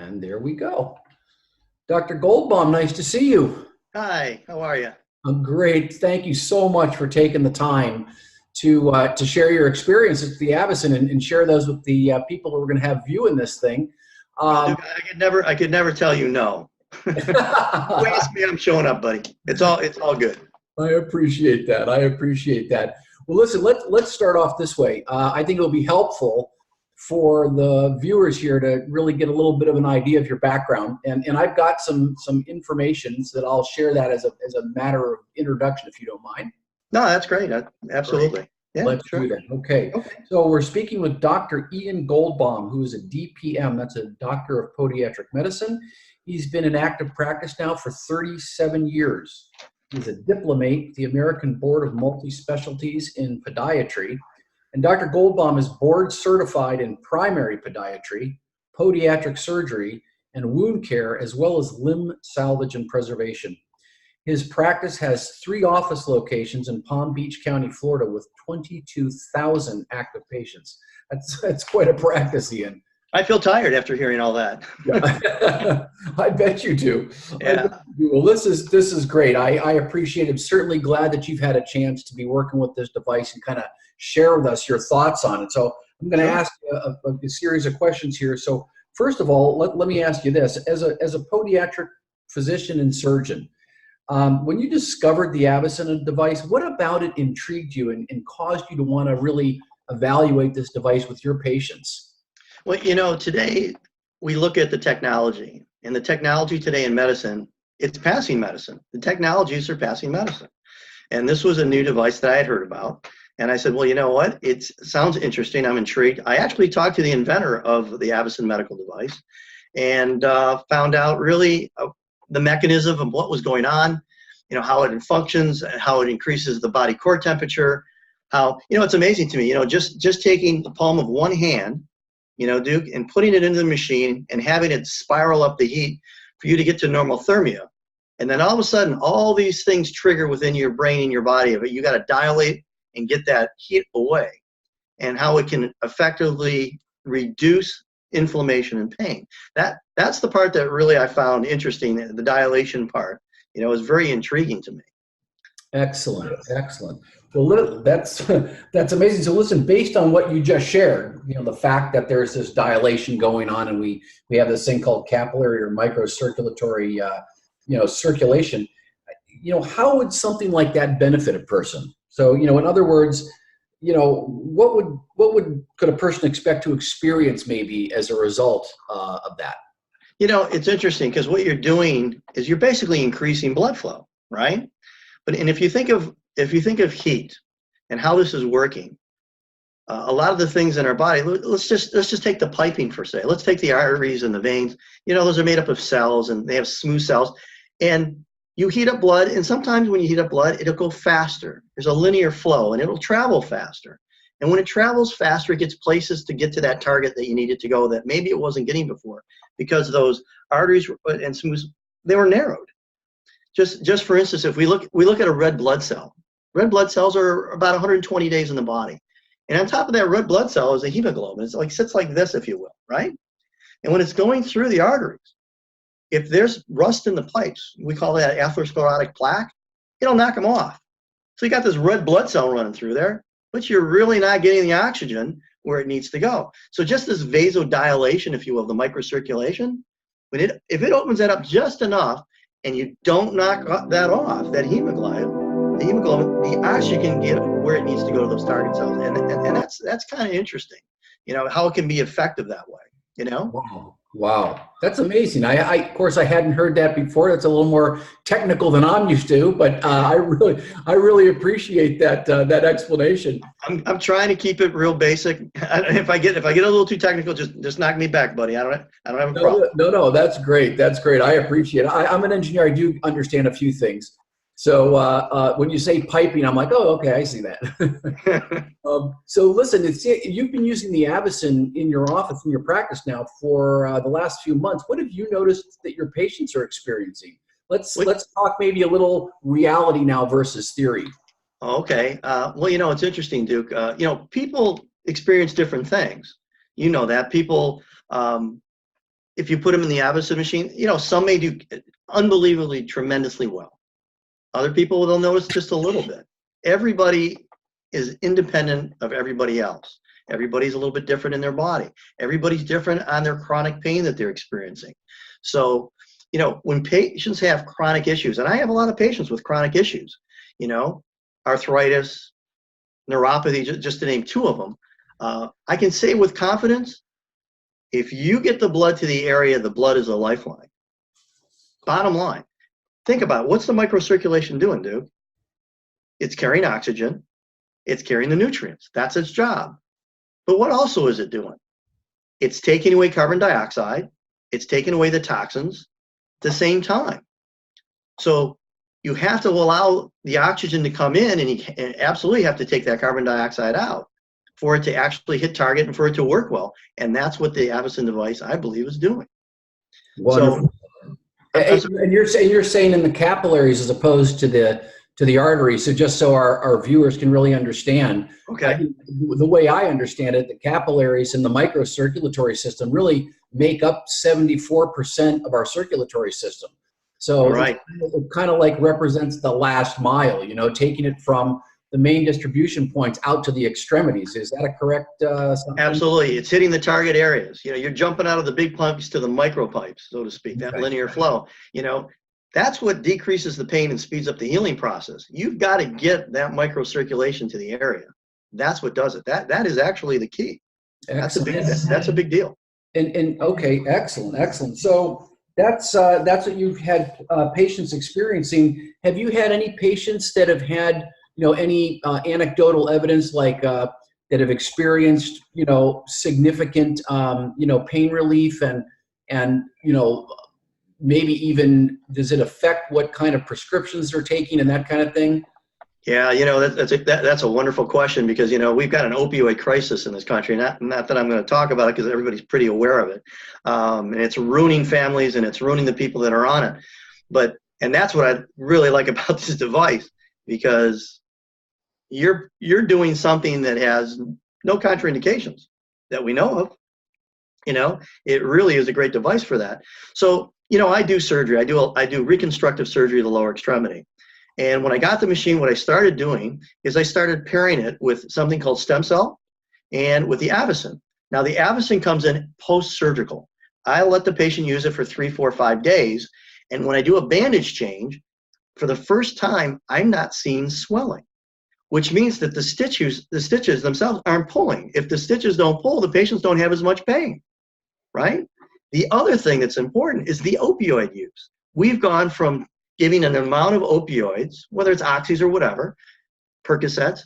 And there we go. Dr. Goldbaum, nice to see you. Hi, how are you? I'm great. Thank you so much for taking the time to share your experiences with the Avicen and share those with the people who are going to have viewing this thing. Well, Duke, I could never tell you no. You ask me, I'm showing up, buddy. It's all good. I appreciate that. I appreciate that. Well, listen, let's start off this way. I think it'll be helpful for the viewers here to really get a little bit of an idea of your background. And I've got some information that I'll share that as a matter of introduction, if you don't mind. No, that's great. Absolutely. Great. Yeah, Let's sure. do that. Okay. So we're speaking with Dr. Ian Goldbaum, who is a DPM. That's a Doctor of Podiatric Medicine. He's been in active practice now for 37 years. He's a diplomate with the American Board of Multi-Specialties in Podiatry. And Dr. Goldbaum is board certified in primary podiatry, podiatric surgery, and wound care, as well as limb salvage and preservation. His practice has 3 office locations in Palm Beach County, Florida, with 22,000 active patients. That's quite a practice, Ian. I feel tired after hearing all that. Yeah. I bet you do. Yeah. Well, this is great. I appreciate it. I'm certainly glad that you've had a chance to be working with this device and kind of share with us your thoughts on it. So I'm going to ask you a series of questions here. So first of all, let me ask you this. As a podiatric physician and surgeon, when you discovered the Avicen device, what about it intrigued you and caused you to want to really evaluate this device with your patients? Well, today we look at the technology, and the technology today in medicine, it's passing medicine. The technology is surpassing medicine. And this was a new device that I had heard about. And I said, well, you know what? It sounds interesting. I'm intrigued. I actually talked to the inventor of the Avicen medical device and found out really the mechanism of what was going on, how it functions, how it increases the body core temperature, how, it's amazing to me, just taking the palm of one hand, Duke, and putting it into the machine and having it spiral up the heat for you to get to normothermia. And then all of a sudden, all these things trigger within your brain and your body. But you got to dilate and get that heat away, and how it can effectively reduce inflammation and pain. That's the part that really I found interesting. The dilation part, is very intriguing to me. Excellent, excellent. Well, that's amazing. So listen, based on what you just shared, the fact that there's this dilation going on, and we have this thing called capillary or microcirculatory, circulation. How would something like that benefit a person? So, in other words, could a person expect to experience maybe as a result of that? It's interesting because what you're doing is you're basically increasing blood flow, right? And if you think of heat and how this is working, a lot of the things in our body, let's just take the piping for say. Let's take the arteries and the veins. Those are made up of cells, and they have smooth cells. And you heat up blood, and sometimes when you heat up blood, it'll go faster. There's a linear flow, and it'll travel faster. And when it travels faster, it gets places to get to that target that you need it to go that maybe it wasn't getting before, because those arteries and smooth, they were narrowed. Just for instance, if we look at a red blood cell. Red blood cells are about 120 days in the body. And on top of that red blood cell is a hemoglobin. It's sits like this, if you will, right? And when it's going through the arteries, if there's rust in the pipes, we call that atherosclerotic plaque, it'll knock them off. So you got this red blood cell running through there, but you're really not getting the oxygen where it needs to go. So just this vasodilation, if you will, the microcirculation, if it opens that up just enough, and you don't knock that off, that hemoglobin, the oxygen can get where it needs to go to those target cells. And that's kind of interesting, how it can be effective that way, Wow. That's amazing. Of course, I hadn't heard that before. That's a little more technical than I'm used to, but I really appreciate that explanation. I'm trying to keep it real basic. If I get a little too technical, just knock me back, buddy. I don't have a problem. No, that's great. That's great. I appreciate it. I'm an engineer. I do understand a few things. So when you say piping, I'm like, oh, okay, I see that. So listen, you've been using the Avicen in your office, in your practice now for the last few months. What have you noticed that your patients are experiencing? Let's talk maybe a little reality now versus theory. Okay. Well, it's interesting, Duke. People experience different things. That people if you put them in the Avicen machine, you know, some may do unbelievably tremendously well. Other people, they'll notice just a little bit. Everybody is independent of everybody else. Everybody's a little bit different in their body. Everybody's different on their chronic pain that they're experiencing. So, you know, when patients have chronic issues, and I have a lot of patients with chronic issues, you know, arthritis, neuropathy, just to name two of them, I can say with confidence, if you get the blood to the area, the blood is a lifeline. Bottom line, think about it. What's the microcirculation doing, dude? It's carrying oxygen. It's carrying the nutrients. That's its job. But what also is it doing? It's taking away carbon dioxide. It's taking away the toxins at the same time. So you have to allow the oxygen to come in, and you absolutely have to take that carbon dioxide out for it to actually hit target and for it to work well. And that's what the Avicen device, I believe, is doing. Wonderful. So, and you're saying in the capillaries as opposed to the arteries. So just so our viewers can really understand, okay, the way I understand it, the capillaries and the microcirculatory system really make up 74% of our circulatory system. So right. it kind of like represents the last mile, you know, taking it from the main distribution points out to the extremities. Is that a correct something? Absolutely. It's hitting the target areas. You know, you're jumping out of the big pipes to the micro pipes, so to speak, that linear flow. You know, that's what decreases the pain and speeds up the healing process. You've got to get that microcirculation to the area. That's what does it. That is actually the key. That's a big deal. And okay, excellent. So that's what you've had patients experiencing. Have you had any patients that have had, you know, any anecdotal evidence like that have experienced, you know, significant, you know, pain relief and you know, maybe even does it affect what kind of prescriptions they're taking and that kind of thing? Yeah, you know, that's a wonderful question because, you know, we've got an opioid crisis in this country. Not that I'm going to talk about it because everybody's pretty aware of it. And it's ruining families and it's ruining the people that are on it. And that's what I really like about this device, because you're doing something that has no contraindications that we know of. You know, it really is a great device for that. So, you know, I do surgery. I do reconstructive surgery of the lower extremity. And when I got the machine, what I started doing is I started pairing it with something called stem cell and with the Avicen. Now, the Avicen comes in post-surgical. I let the patient use it for 3, 4, 5 days. And when I do a bandage change, for the first time, I'm not seeing swelling, which means that the stitches themselves aren't pulling. If the stitches don't pull, the patients don't have as much pain, right? The other thing that's important is the opioid use. We've gone from giving an amount of opioids, whether it's oxys or whatever, Percocets,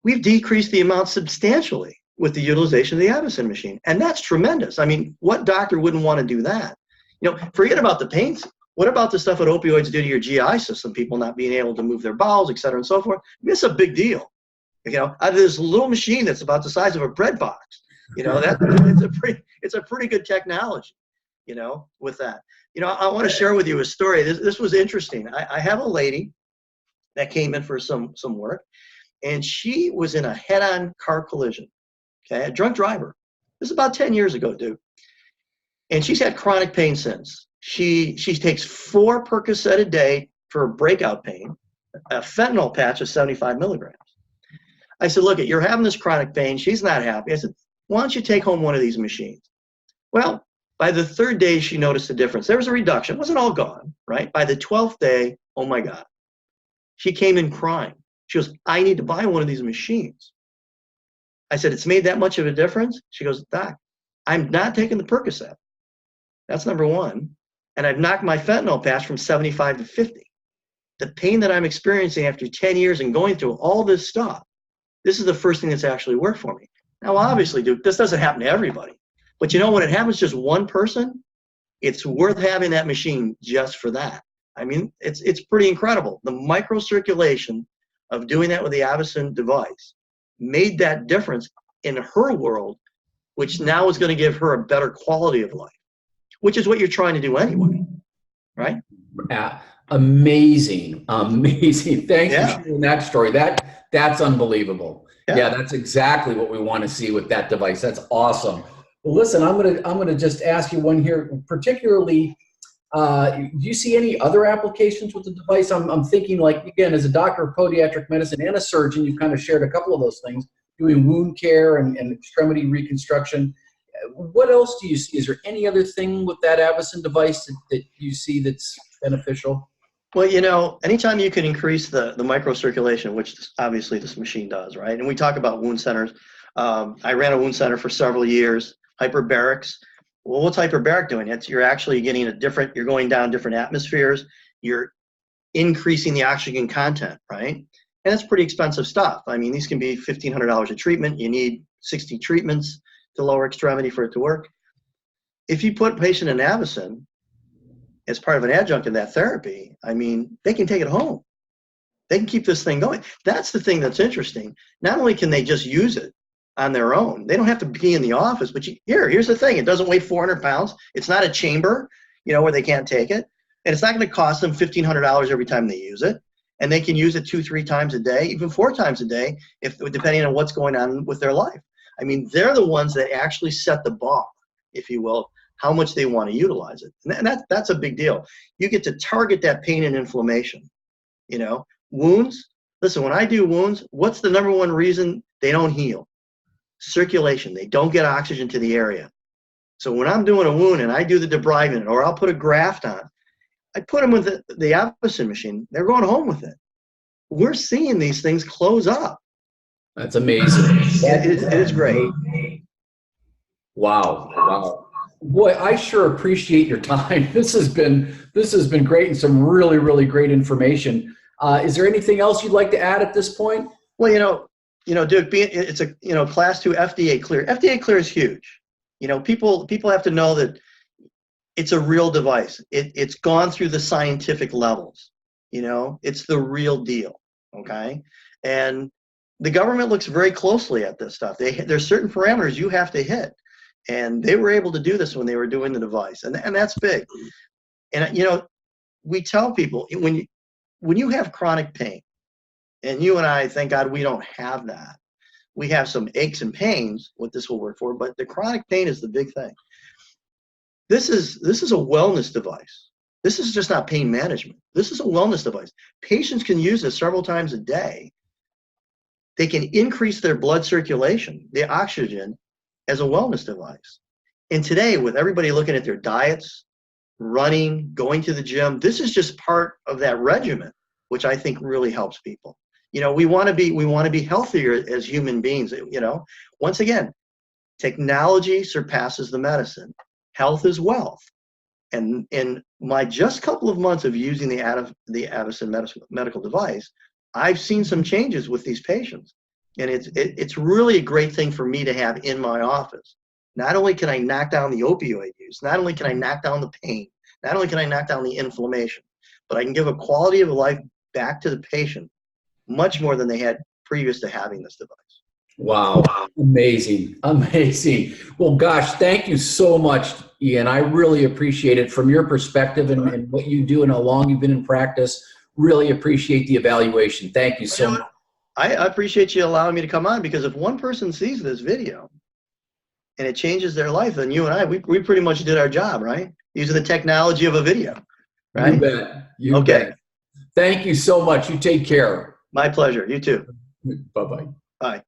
we've decreased the amount substantially with the utilization of the Avicen machine. And that's tremendous. I mean, what doctor wouldn't want to do that? You know, forget about the pain. What about the stuff that opioids do to your GI system, people not being able to move their bowels, et cetera, and so forth? I mean, it's a big deal. You know, out of this little machine that's about the size of a bread box, you know, it's a pretty good technology, you know, with that. You know, I want to share with you a story. This was interesting. I have a lady that came in for some work, and she was in a head-on car collision, okay, a drunk driver. This is about 10 years ago, dude. And she's had chronic pain since. She takes 4 Percocet a day for breakout pain, a fentanyl patch of 75 milligrams. I said, look, you're having this chronic pain. She's not happy. I said, why don't you take home one of these machines? Well, by the 3rd day, she noticed a difference. There was a reduction. It wasn't all gone, right? By the 12th day, oh my God. She came in crying. She goes, I need to buy one of these machines. I said, it's made that much of a difference? She goes, Doc, I'm not taking the Percocet. That's number one. And I've knocked my fentanyl patch from 75 to 50. The pain that I'm experiencing after 10 years and going through all this stuff, this is the first thing that's actually worked for me. Now, obviously, dude, this doesn't happen to everybody. But you know, when it happens to just one person, it's worth having that machine just for that. I mean, it's pretty incredible. The microcirculation of doing that with the Avicen device made that difference in her world, which now is going to give her a better quality of life, which is what you're trying to do anyway, right? Amazing. Thanks for sharing that story. That's unbelievable. Yeah, that's exactly what we want to see with that device. That's awesome. Well, listen, I'm gonna just ask you one here, particularly. Do you see any other applications with the device? I'm thinking, like, again, as a doctor of podiatric medicine and a surgeon, you've kind of shared a couple of those things, doing wound care and extremity reconstruction. What else do you see? Is there any other thing with that Avicen device that you see that's beneficial? Well, you know, anytime you can increase the microcirculation, which obviously this machine does, right? And we talk about wound centers. I ran a wound center for several years, hyperbarics. Well, what's hyperbaric doing? You're actually getting you're going down different atmospheres. You're increasing the oxygen content, right? And it's pretty expensive stuff. I mean, these can be $1,500 a treatment. You need 60 treatments to lower extremity for it to work. If you put a patient in Avicen as part of an adjunct in that therapy, I mean, they can take it home. They can keep this thing going. That's the thing that's interesting. Not only can they just use it on their own, they don't have to be in the office, but here's the thing. It doesn't weigh 400 pounds. It's not a chamber, you know, where they can't take it. And it's not going to cost them $1,500 every time they use it. And they can use it 2-3 times a day, even 4 times a day, depending on what's going on with their life. I mean, they're the ones that actually set the bar, if you will, how much they want to utilize it. And that's a big deal. You get to target that pain and inflammation. You know, wounds, listen, when I do wounds, what's the number one reason they don't heal? Circulation. They don't get oxygen to the area. So when I'm doing a wound and I do the debridement, or I'll put a graft on, I put them with the Avicen machine. They're going home with it. We're seeing these things close up. That's amazing. It is great. Wow. Wow. Boy, I sure appreciate your time. This has been great and some really, really great information. Is there anything else you'd like to add at this point? Well, Duke, it's a Class 2 FDA clear. FDA clear is huge. You know, people have to know that it's a real device. It's gone through the scientific levels. You know, it's the real deal. Okay, and the government looks very closely at this stuff. There's certain parameters you have to hit, and they were able to do this when they were doing the device, and that's big. And you know, we tell people when you have chronic pain, and you and I, thank God, we don't have that. We have some aches and pains, what this will work for, but the chronic pain is the big thing. This is a wellness device. This is just not pain management. This is a wellness device. Patients can use this several times a day. They can increase their blood circulation, the oxygen, as a wellness device. And today, with everybody looking at their diets, running, going to the gym, this is just part of that regimen, which I think really helps people. You know, we want to be healthier as human beings. You know, once again, technology surpasses the medicine. Health is wealth. And in my just couple of months of using the Avicen medical device, I've seen some changes with these patients. And it's really a great thing for me to have in my office. Not only can I knock down the opioid use, not only can I knock down the pain, not only can I knock down the inflammation, but I can give a quality of life back to the patient much more than they had previous to having this device. Wow. Amazing. Amazing. Well, gosh, thank you so much, Ian. I really appreciate it from your perspective and what you do and how long you've been in practice. Really appreciate the evaluation. Thank you so much. I appreciate you allowing me to come on, because if one person sees this video and it changes their life, then you and I, we pretty much did our job, right? Using the technology of a video, right? You bet. You bet. Thank you so much. You take care. My pleasure. You too. Bye-bye. Bye.